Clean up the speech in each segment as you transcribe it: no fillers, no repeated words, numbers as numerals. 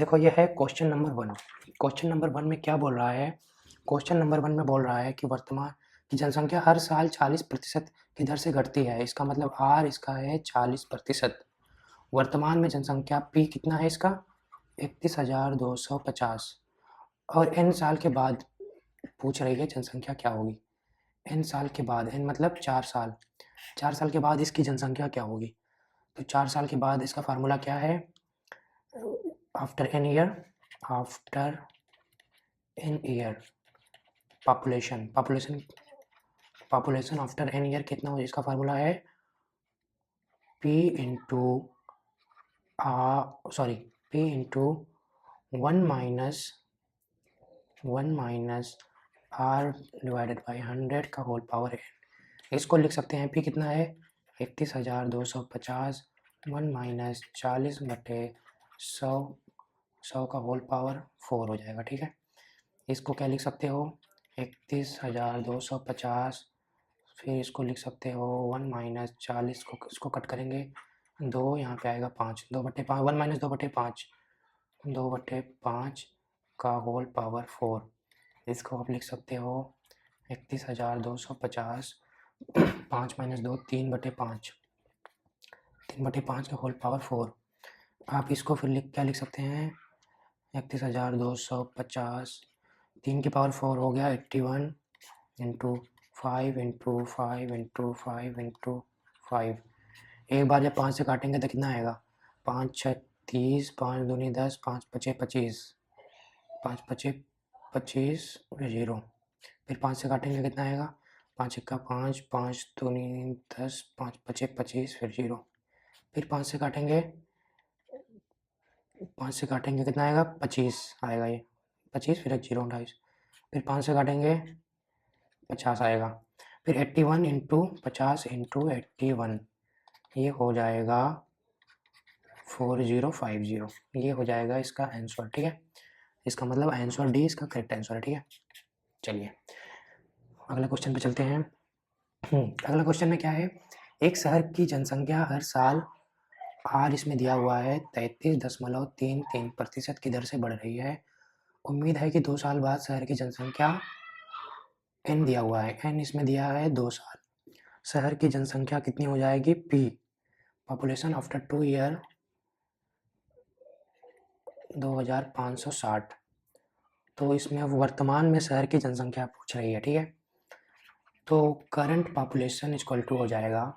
देखो ये है क्वेश्चन नंबर 1। क्वेश्चन नंबर 1 में क्या बोल रहा है? क्वेश्चन नंबर 1 में बोल रहा है कि वर्तमान की जनसंख्या हर साल 40% की दर से घटती है। इसका मतलब आर इसका है 40%। वर्तमान में जनसंख्या पी कितना है इसका? 31,250। और एन साल के बाद पूछ रही है जनसंख्या क्या होगी। एन साल के बाद, एन मतलब 4 साल। 4 साल के बाद इसकी जनसंख्या क्या होगी? तो 4 साल के बाद इसका फार्मूला क्या है? After N year, after N year population after N year कितना हो, इसका फार्मूला है P into P into one minus R divided by 100 का होल पावर एन। इसको लिख सकते हैं पी कितना है 31,250 1 माइनस 40/100 100 का होल पावर 4 हो जाएगा। ठीक है, इसको क्या लिख सकते हो 31,250, फिर इसको लिख सकते हो 1 माइनस 40 को इसको कट करेंगे 2, यहाँ पे आएगा 5, 2/5 1 माइनस 2/5 2/5 का होल पावर 4। इसको आप लिख सकते हो 31,250 5 माइनस 2 3/5 3/5 का होल पावर 4। आप इसको फिर क्या लिख सकते हैं 31,250 3 की पावर 4 हो गया 81 इंटू 5 इंटू 5 इंटू 5 इंटू 5। एक बार जब 5 से काटेंगे तो कितना आएगा 5 6 30 5 दूनी 10 5 पचे 25 5 पचे 25 0। फिर 5 से काटेंगे कितना आएगा 5 1 5 5 दूनी 10 5 पचे 25 फिर 0। फिर 5 से काटेंगे कितना आएगा 25 आएगा, ये 25 फिर 0 28। फिर 5 से काटेंगे 50 आएगा। फिर 81 इंटू 50 इंटू 81, ये हो जाएगा 4050। ये हो जाएगा इसका आंसर। ठीक है, इसका मतलब आंसर डी इसका करेक्ट आंसर है। ठीक है, चलिए अगला क्वेश्चन पे चलते हैं। अगला क्वेश्चन में क्या है, एक शहर की जनसंख्या हर साल आर इसमें दिया हुआ है 33.33% की दर से बढ़ रही है। उम्मीद है कि 2 साल बाद शहर की जनसंख्या एन दिया हुआ है, एन इसमें दिया है 2 साल, शहर की जनसंख्या कितनी हो जाएगी पी, पॉपुलेशन आफ्टर 2 ईयर 2560। तो इसमें वर्तमान में शहर की जनसंख्या पूछ रही है। ठीक है, तो करंट पॉपुलेशन इक्वल टू हो जाएगा,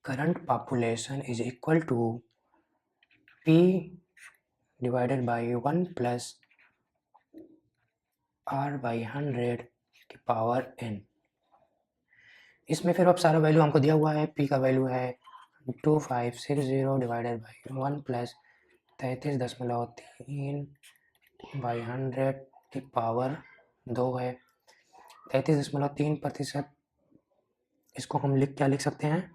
current population is equal to P divided by 1 plus R by 100 की पावर एन। इसमें फिर अब सारा वैल्यू हमको दिया हुआ है, पी का वैल्यू है 2560 डिवाइडेड बाई 1 प्लस 33.3 बाई 100 की पावर 2 है। 33.3%, इसको हम क्या लिख सकते हैं,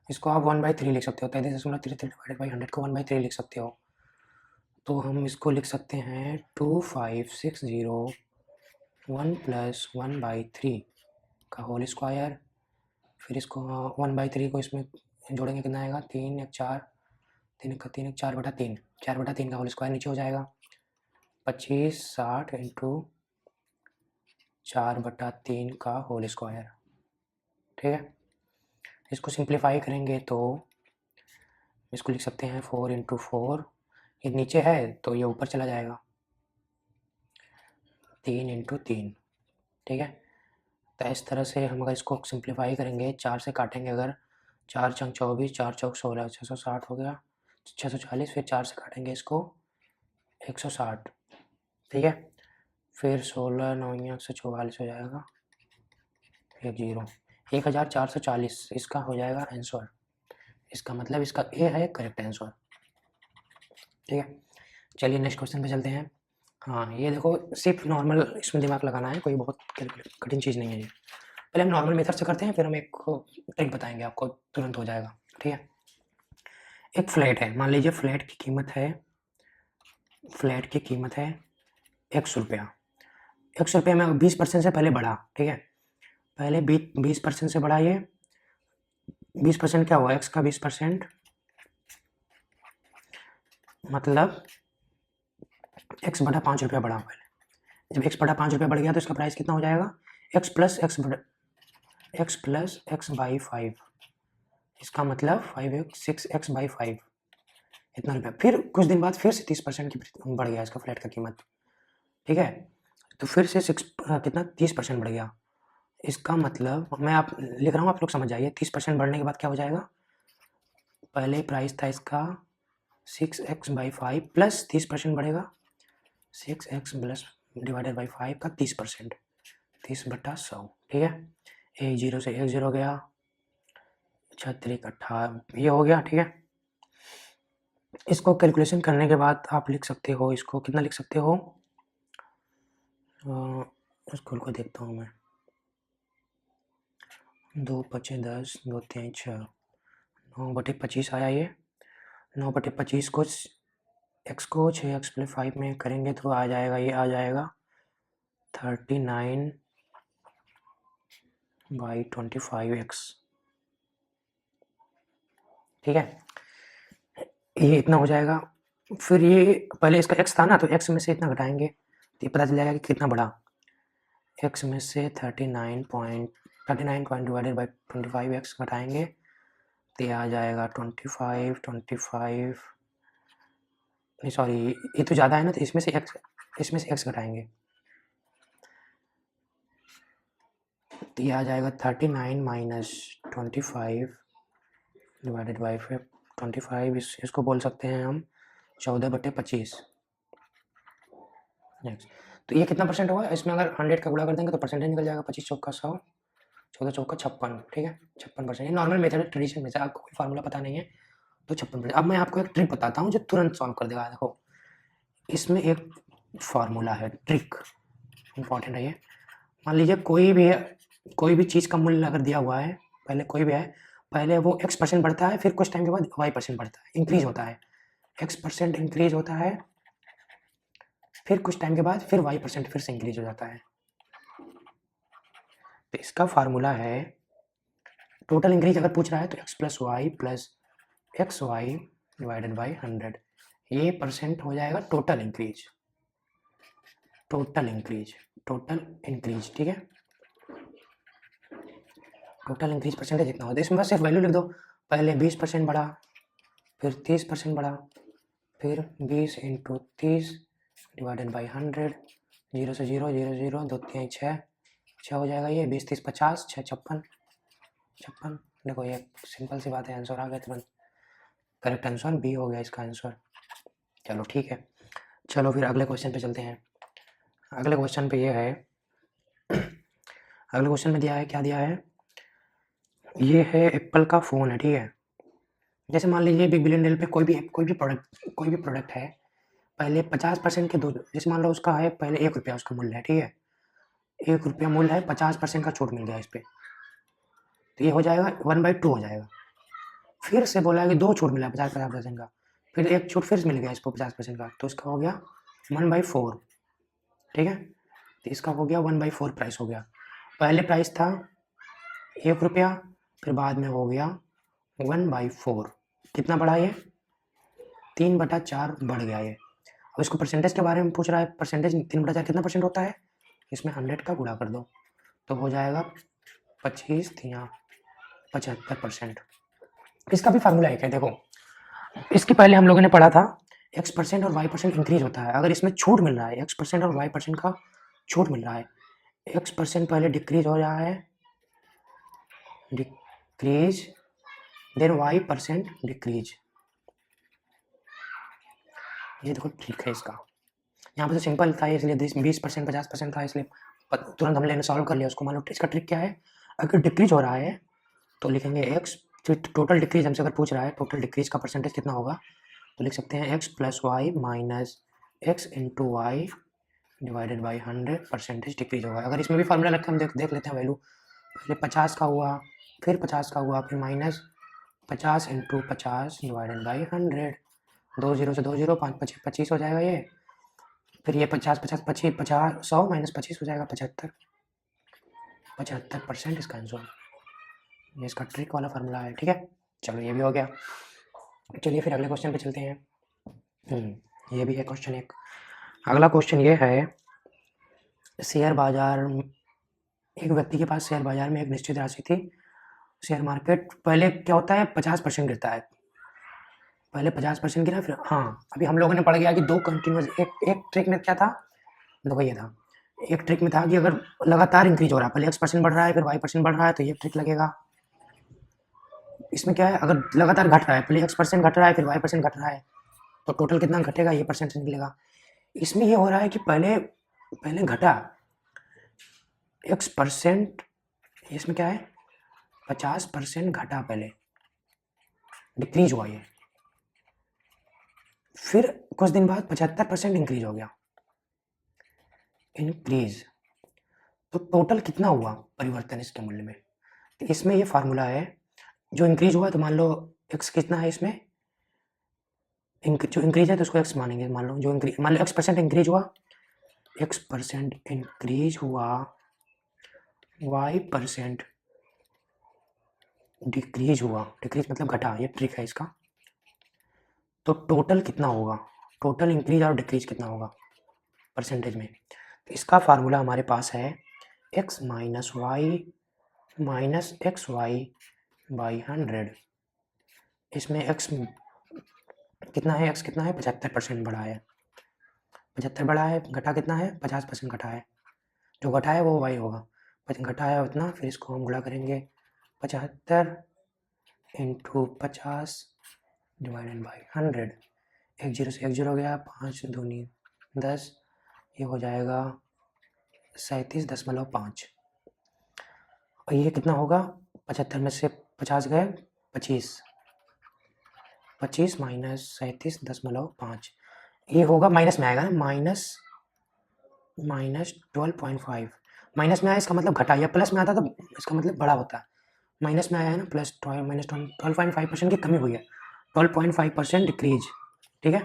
इसको आप 1/3 लिख सकते हो। 33.33 डिवाइडेड बाई 100 को 1/3 लिख सकते हो। तो हम इसको लिख सकते हैं 2560 1 प्लस 1/3 का होल स्क्वायर। फिर इसको 1/3 को इसमें जोड़ेंगे कितना आएगा 3 1 4 3 1 3 4/3 4/3 का होल स्क्वायर नीचे हो जाएगा 25 60 इंटू 4/3 का होल स्क्वायर। ठीक है, इसको सिंप्लीफाई करेंगे तो इसको लिख सकते हैं 4 इंटू 4, ये नीचे है तो ये ऊपर चला जाएगा 3 इंटू 3। ठीक है, तो इस तरह से हम अगर इसको सिंप्लीफाई करेंगे 4 से काटेंगे अगर 4 चंग 24 4 चौक 16 660 हो गया 640, फिर 4 से काटेंगे इसको 160। ठीक है, फिर 16 9 144 हो जाएगा, फिर 0 1440 इसका हो जाएगा आंसर। इसका मतलब इसका ए है करेक्ट आंसर। ठीक है, चलिए नेक्स्ट क्वेश्चन पे चलते हैं। हाँ ये देखो, सिर्फ नॉर्मल इसमें दिमाग लगाना है, कोई बहुत कठिन चीज़ नहीं है ये। पहले हम नॉर्मल मेथड से करते हैं, फिर हम एक ट्रिक बताएंगे आपको, तुरंत हो जाएगा। ठीक है, एक फ्लैट है, मान लीजिए फ्लैट की कीमत है 100 रुपया। 100 रुपये में 20% से पहले बढ़ा। ठीक है, पहले 20% से बढ़ा, ये 20% क्या हुआ, एक्स का 20% मतलब एक्स बटा 5 रुपया बढ़ा पहले। जब एक्स बटा 5 रुपया बढ़ गया तो इसका प्राइस कितना हो जाएगा, एक्स प्लस एक्स बाई 5। इसका मतलब 5x 6x बाई 5 इतना रुपया। फिर कुछ दिन बाद फिर से 30% की बढ़ गया इसका फ्लैट का कीमत, ठीक है। तो फिर से कितना 30% बढ़ गया। इसका मतलब मैं आप लिख रहा हूँ, आप लोग समझ जाइए। 30% बढ़ने के बाद क्या हो जाएगा, पहले प्राइस था इसका 6x बाई 5 प्लस 30% बढ़ेगा, 6x प्लस डिवाइडेड बाई 5 का 30%, 30/100, ठीक है। एक जीरो से एक जीरो गया, 6×3 = ये हो गया, ठीक है। इसको कैलकुलेशन करने के बाद आप लिख सकते हो, इसको कितना लिख सकते हो, स्कूल को देखता हूँ मैं, 2×5 = 10, 2×3 = 6, 9/25 आया ये। 9/25 को x को 6x + 5 में करेंगे तो आ जाएगा, ये आ जाएगा 39/25x, ठीक है। ये इतना हो जाएगा। फिर ये पहले इसका x था ना, तो x में से इतना घटाएंगे तो ये पता चल जाएगा कि कितना बढ़ा। x में से 39 डिवाइडेड बाई 25x घटाएंगे तो ये आ जाएगा 25 नहीं सॉरी, ये तो ज़्यादा है ना, तो इसमें से x घटाएंगे तो ये आ जाएगा 39 - 25 डिवाइडेड बाई 25। इसको बोल सकते हैं हम 14/25। नेक्स्ट, तो ये कितना परसेंट होगा, इसमें अगर 100 का गुणा कर देंगे तो परसेंटेज निकल जाएगा, 25 चौका 100, 14 चौका 56, ठीक है। 56%, ये नॉर्मल मेथड ट्रेडिशन में से, आपको कोई फार्मूला पता नहीं है तो 56%। अब मैं आपको एक ट्रिक बताता हूँ जो तुरंत सॉल्व कर देगा। देखो इसमें एक फार्मूला है, ट्रिक इंपॉर्टेंट है ये। मान लीजिए कोई भी चीज़ का मूल्य अगर दिया हुआ है, पहले कोई भी है, पहले वो x% बढ़ता है, फिर कुछ टाइम के बाद y% बढ़ता है, इंक्रीज होता है, x% इंक्रीज होता है, फिर कुछ टाइम के बाद फिर y% फिर से इंक्रीज हो जाता है। तो इसका फार्मूला है, टोटल इंक्रीज अगर पूछ रहा है तो x + y + xy divided by 100, ये परसेंट हो जाएगा टोटल इंक्रीज, ठीक है। टोटल इंक्रीज परसेंटेज इतना होता है, इसमें बस सिर्फ वैल्यू लिख दो। पहले 20% बढ़ा, फिर 30% बढ़ा, फिर 20 × 30 डिवाइडेड बाई 100, 0 से 0, 0 0, 2 3 6 हो जाएगा ये, 20 30 50, 6 56। देखो ये सिंपल सी बात है, आंसर आ गया तुरंत। करेक्ट आंसर बी हो गया इसका आंसर। चलो ठीक है, चलो फिर अगले क्वेश्चन पे चलते हैं। अगले क्वेश्चन पे ये है, अगले क्वेश्चन में दिया है, क्या दिया है, ये है एप्पल का फ़ोन है, ठीक है। जैसे मान लीजिए बिग बिलियन डील पे कोई भी प्रोडक्ट है, पहले 50% के दो, जैसे मान लो उसका है पहले 1 रुपया उसका मूल्य है, ठीक है। 1 रुपया मूल्य है, 50% का छूट मिल गया इस पर, तो ये हो जाएगा 1/2 हो जाएगा। फिर से बोला है कि 2 छूट मिला 50% का, फिर एक छूट फिर मिल गया इसको 50% का, तो इसका हो गया 1/4, ठीक है। तो इसका हो गया 1/4 प्राइस हो गया। पहले प्राइस था 1 रुपया, फिर बाद में हो गया 1/4, कितना बढ़ा ये, 3/4 बढ़ गया ये। अब इसको परसेंटेज के बारे में पूछ रहा है, परसेंटेज 3/4 कितना परसेंट होता है, इसमें 100 का गुणा कर दो तो हो जाएगा 25 या 75%। इसका भी फार्मूला है, देखो इसके पहले हम लोगों ने पढ़ा था x% और y% इंक्रीज होता है, अगर इसमें छूट मिल रहा है, x% और y% का छूट मिल रहा है, x% पहले डिक्रीज हो रहा है, डिक्रीज, देन y% डिक्रीज। ये देखो ट्रिक है इसका, यहाँ पर तो सिंपल था इसलिए 20% 50% था इसलिए तुरंत हमने सॉल्व कर लिया उसको। मान लो इसका ट्रिक क्या है, अगर डिक्रीज हो रहा है तो लिखेंगे x, टोटल डिक्रीज हमसे अगर पूछ रहा है टोटल डिक्रीज का परसेंटेज कितना होगा, तो लिख सकते हैं x + y - x × y divided by 100, percentage decrease होगा। अगर इसमें भी फार्मूला रख के हम देख लेते हैं वैल्यू, पहले 50 का हुआ, फिर 50 का हुआ, फिर -50 × 50 डिवाइडेड बाई 100, 2 0 से 2 0, 5 5 25 हो जाएगा ये, फिर ये 50 50 25 50 100 - 25 हो जाएगा 75% इसका आंसर। ये इसका ट्रिक वाला फार्मूला है, ठीक है। चलो ये भी हो गया, चलिए फिर अगले क्वेश्चन पे चलते हैं। ये भी है क्वेश्चन एक। अगला क्वेश्चन ये है, शेयर बाजार, एक व्यक्ति के पास शेयर बाजार में एक निश्चित राशि थी। शेयर मार्केट पहले क्या होता है, 50% गिरता है। पहले 50% गिरा, फिर हाँ, अभी हम लोगों ने पढ़ गया कि दो कंटिन्यूस, एक ट्रिक में क्या था, देखो ये था, एक ट्रिक में था कि अगर लगातार इंक्रीज हो रहा है, पहले X% बढ़ रहा है फिर Y% बढ़ रहा है, तो ये ट्रिक लगेगा। इसमें क्या है, अगर लगातार घट रहा है, पहले X% घट रहा है फिर Y% घट रहा है, तो टोटल कितना घटेगा, ये परसेंट से निकलेगा। इसमें ये हो रहा है कि पहले पहले घटा X%, इसमें क्या है 50% घटा, पहले डिक्रीज हुआ ये, फिर कुछ दिन बाद 75% इंक्रीज हो गया, इंक्रीज। तो टोटल कितना हुआ परिवर्तन इसके मूल्य में, तो इसमें ये फार्मूला है, जो इंक्रीज हुआ तो मान लो x कितना है इसमें, जो इंक्रीज है तो उसको x मानेंगे, मान लो जो इंक्रीज, मान लो X% इंक्रीज हुआ, X% इंक्रीज हुआ, Y% डिक्रीज हुआ, डिक्रीज मतलब घटा, ये ट्रिक है इसका। तो टोटल कितना होगा, टोटल इंक्रीज और डिक्रीज कितना होगा परसेंटेज में, तो इसका फार्मूला हमारे पास है x minus Y minus X Y by 100। इसमें x कितना है, x कितना है 75% बढ़ा है, 75 बढ़ा है, घटा कितना है 50% घटा है, जो घटा है वो y होगा, घटा है उतना, फिर इसको हम गुणा करेंगे 75 इंटू 50 डिवाइडेड बाई 100। एक जीरो से एक जीरो गया, 5 दूनी 10, ये हो जाएगा 37.5। और ये कितना होगा, 75 में से 50 गए, 25 माइनस 37.5, ये होगा माइनस में आएगा ना, माइनस 12.5, माइनस में आया इसका मतलब घटा, या प्लस में आता तो इसका मतलब बड़ा होता है, माइनस में आया है ना, प्लस माइनस 12.5% की कमी हुई है, 12.5% डिक्रीज, ठीक है,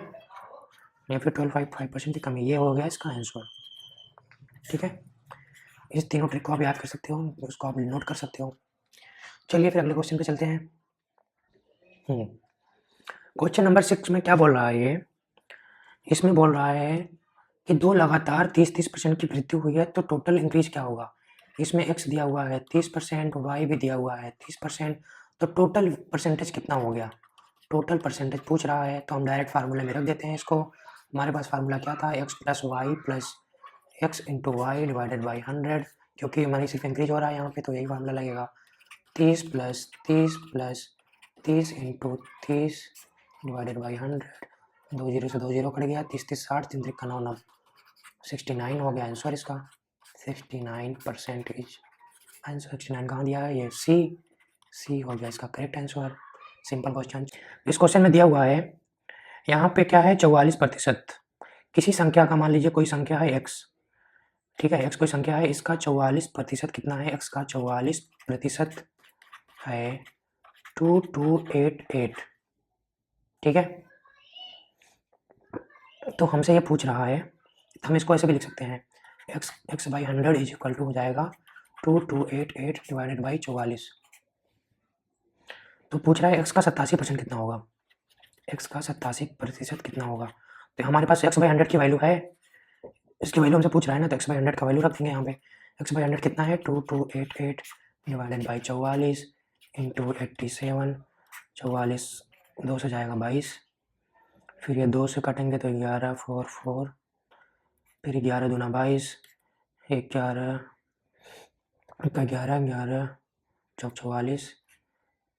या फिर 12.5% की कमी, ये हो गया इसका आंसर, ठीक है। इस तीनों ट्रिक को आप याद कर सकते हो, उसको आप नोट कर सकते हो। चलिए फिर अगले क्वेश्चन पे चलते हैं। क्वेश्चन नंबर 6 में क्या बोल रहा है ये, इसमें बोल रहा है कि दो लगातार 30% की वृद्धि हुई है तो टोटल इंक्रीज क्या होगा। इसमें x दिया हुआ है 30%, y भी दिया हुआ है 30%, तो टोटल परसेंटेज कितना हो गया, टोटल परसेंटेज पूछ रहा है, तो हम डायरेक्ट फार्मूले में रख देते हैं इसको। हमारे पास फार्मूला क्या था, x plus Y plus X into Y divided by 100, क्योंकि हमारी सिर्फ इंक्रीज हो रहा है यहाँ पे, तो यही फार्मूला लगेगा, 30 plus 30 into 30 divided by 100, 2 zero से 2 जीरो कट गया, 30 30 60, 3 3 9 69 हो गया आंसर इसका, 69%। आंसर 69 कहाँ दिया है, ये सी हो गया इसका करेक्ट आंसर। Simple question. इस क्वेश्चन में दिया हुआ है, यहाँ पे क्या है 44%, किसी संख्या का, मान लीजिए कोई संख्या है x, ठीक है, x कोई संख्या है, इसका 44% कितना है, x का 44% है 2288, ठीक है। तो हमसे ये पूछ रहा है, हम इसको ऐसे भी लिख सकते हैं, x by 100 is equal to हो जाएगा 2288 डिवाइडेड बाई 44। तो पूछ रहा है x का 87% कितना होगा, x का 87% कितना होगा, तो हमारे पास x बाई 100 की वैल्यू है, इसकी वैल्यू हमसे पूछ रहा है ना, तो x बाई 100 का वैल्यू रख देंगे यहाँ पे। x बाई 100 कितना है 2288 डिवाइडेड बाई 44 इंटू 87, 44 2 से जाएगा 22, फिर ये 2 से काटेंगे तो 11 4 4, फिर 11 दूना 22, 11 11 11 44,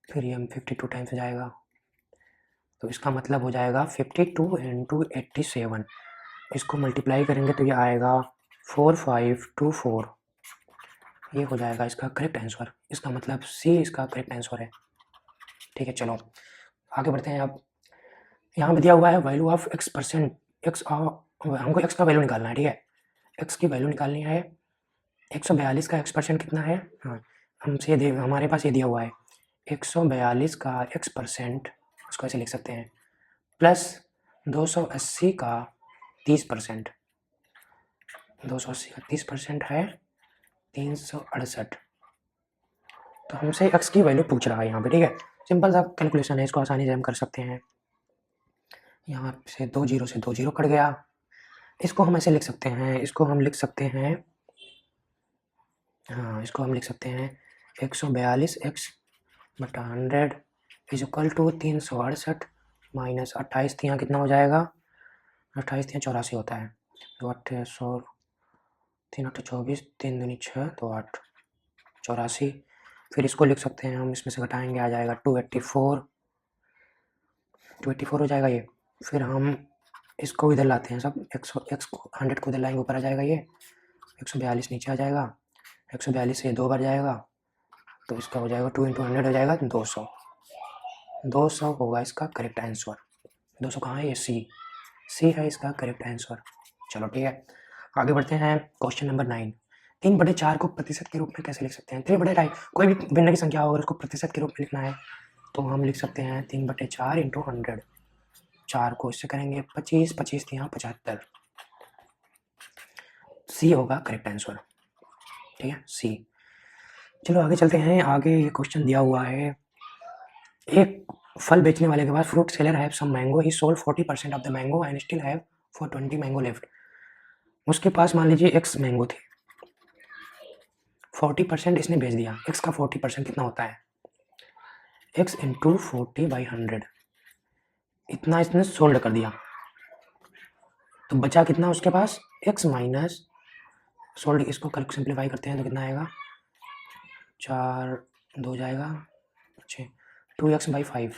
फिर ये 52 टाइम्स जाएगा, तो इसका मतलब हो जाएगा 52 इंटू 87, इसको मल्टीप्लाई करेंगे तो ये आएगा 4524, ये हो जाएगा इसका करेक्ट आंसर, इसका मतलब सी इसका करेक्ट आंसर है, ठीक है। चलो आगे बढ़ते हैं। अब यहाँ पे दिया हुआ है वैल्यू ऑफ x%, हमको x का वैल्यू निकालना है, ठीक है, x की वैल्यू निकालनी है। 142 का x% कितना है, हाँ हमसे हमारे पास ये दिया हुआ है 142 का x%, उसको ऐसे लिख सकते हैं, प्लस 280 का 30%, 280 का 30% है 368, तो हमसे x की वैल्यू पूछ रहा है यहाँ पे, ठीक है। सिंपल सा कैलकुलेशन है, इसको आसानी से हम कर सकते हैं। यहाँ से 2 जीरो से 2 जीरो कट गया। इसको हम ऐसे लिख सकते हैं, इसको हम लिख सकते हैं, हाँ इसको हम लिख सकते हैं 142 x बटा 100 इज इक्वल टू 368 माइनस 28 यहाँ कितना हो जाएगा, 28 यहाँ 84 होता है, तो 800 3 8 24 3 दूनी 6 तो 8 84। फिर इसको लिख सकते हैं हम, इसमें से घटाएंगे आ जाएगा 284 हो जाएगा ये। फिर हम इसको इधर लाते हैं, सब x को 100 को इधर लाएंगे, ऊपर आ जाएगा ये 142 नीचे आ जाएगा, 142 से 2 बार जाएगा तो इसका हो जाएगा 2 × 100 हो जाएगा 200। 200 होगा इसका करेक्ट आंसर। 200 कहाँ है, ये सी है इसका करेक्ट आंसर। चलो ठीक है, आगे बढ़ते हैं। क्वेश्चन नंबर 9, 3/4 को प्रतिशत के रूप में कैसे लिख सकते हैं। 3/2 कोई भी भिन्न की संख्या हो अगर उसको प्रतिशत के रूप में लिखना है तो हम लिख सकते हैं 3/4 × 100। 4 को इससे करेंगे 25, 25 यहाँ 75, सी होगा करेक्ट आंसर। ठीक है, सी। चलो आगे चलते हैं। आगे ये क्वेश्चन दिया हुआ है, एक फल बेचने वाले के पास fruit seller have some mango, he sold 40% of the mango and still have for 20 mango left. उसके पास मान लीजिए x मैंगो थे, 40% इसने बेच दिया। x का 40% कितना होता है, x इंटू 40/100, इतना इसने सोल्ड कर दिया। तो बचा कितना उसके पास, x माइनस सोल्ड। इसको कल सिंप्लीफाई करते हैं तो कितना आएगा, 4 2 जाएगा 6, 2x/5।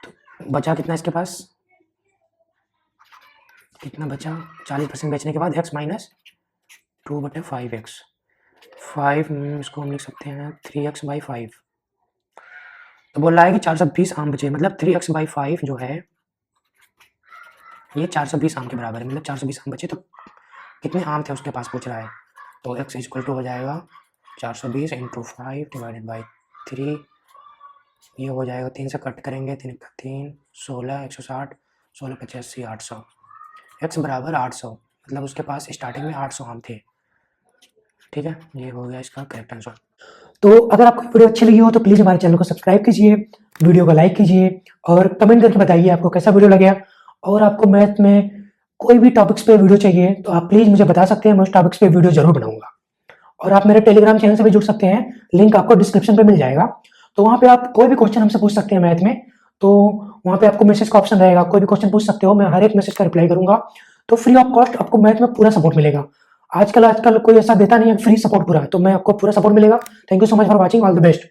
तो बचा कितना इसके पास, कितना बचा, 40% बेचने के बाद x माइनस 2/5x, 5 इसको हम लिख सकते हैं 3x/5। तो बोल रहा है कि 420 आम बचे, मतलब 3x/5 जो है ये 420 आम के बराबर है, मतलब 420 आम बचे। तो कितने आम थे उसके पास पूछ रहा है, तो x इक्वल टू हो जाएगा 420 × 5 / 3, ये हो जाएगा 3 से कट करेंगे, 3 का 3, 16 160, 16 85 800, x बराबर 800, मतलब उसके पास स्टार्टिंग में 800 आम थे। ठीक है, ये हो गया इसका करेक्ट आंसर। तो अगर आपको वीडियो अच्छी लगी हो तो प्लीज़ हमारे चैनल को सब्सक्राइब कीजिए, वीडियो को लाइक कीजिए और कमेंट करके बताइए आपको कैसा वीडियो लगा। और आपको मैथ में कोई भी टॉपिक्स पे वीडियो चाहिए तो आप प्लीज़ मुझे बता सकते हैं, मैं उस टॉपिक्स पे वीडियो जरूर बनाऊंगा। और आप मेरे टेलीग्राम चैनल से भी जुड़ सकते हैं, लिंक आपको डिस्क्रिप्शन पे मिल जाएगा। तो वहाँ पे आप कोई भी क्वेश्चन हमसे पूछ सकते हैं मैथ में, तो वहाँ पे आपको मैसेज का ऑप्शन रहेगा, कोई भी क्वेश्चन पूछ सकते हो, मैं हर एक मैसेज का रिप्लाई करूंगा। तो फ्री ऑफ कॉस्ट आपको मैथ में पूरा सपोर्ट मिलेगा। आजकल कोई ऐसा देता नहीं है फ्री सपोर्ट पूरा, तो मैं आपको पूरा सपोर्ट मिलेगा। Thank you so much for watching, all the best.